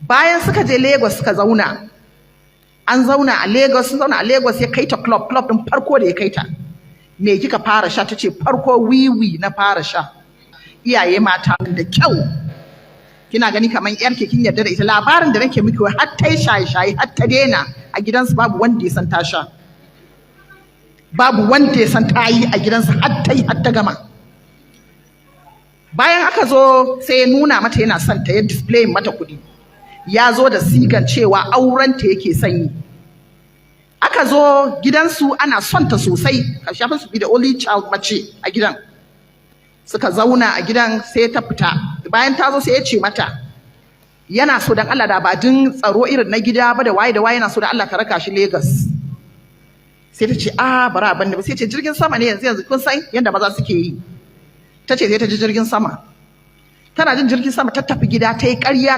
bayan suka je Lagos suka zauna, an zauna a Lagos, sun zauna a Lagos, ya kai ta club din farko da ya kai ta. Me kika fara sha? Tace farko wiwi na fara sha. Iyaye mata da kyau, kina gani kaman yarki kin yarda da ita. Labarin da nake miki har ta shaye-shaye har ta daina a gidansu, babu wanda ya san ta sha, babu wanda ya san ta yi a gidansu har ta yi har ta gama. Bayan aka zo sai ya nuna mata yana son ta, ya display mata kuɗi, ya zo da sigan cewa aurenta yake son yi. Aka zo gidansu ana son ta sosai, ka shafi su bi da only child mace a gidan. Suka zauna a gidan, sai ta fita. Bayan ta zo sai ya ce mata yana so dan Allah, da ba din tsaro irin na gida ba da waye yana so da Allah ka raka shi Lagos. Sai ta ce bara ban da ba. Sai ce jirgin sama ne yanzu kun san yadda maza suke yi. Ta ce sai ta ji jirgin sama. Tana jin jirgin sama ta tafi gida, ta yi ƙarya